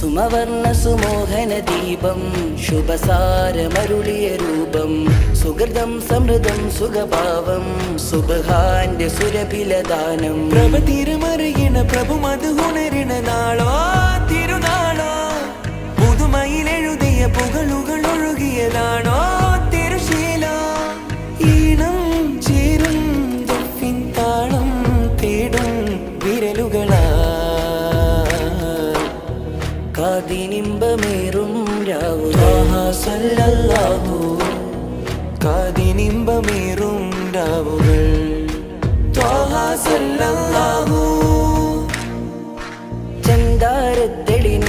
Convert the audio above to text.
സുമവർണ്ണ സുമോഹന ദീപം ശുഭസാരമരുളിയ രൂപം സുഹൃതം സമൃദ്ധം സുഖഭാവം സുബ്ഹാന്റെ സുരഭിലദാനം പ്രഭ തിരുമറിയണ പ്രഭു മധുഹുണരിണ നാളോ തിരുനാളോ പുതുമയിലെഴുതിയ പുകളുകൾ ഒഴുകിയതാണോ തിരുശീല ഈണം ചേരും ദഫിൻ താളം തേടും വിരലുകളാ കാതിനിമ്പമേറും രാവുകൾ സല്ലല്ലാഹു കാതിനിമ്പമേറും രാവുകൾ ത്വാഹ സല്ലല്ലാഹു ചന്ദാരത്തെളിനും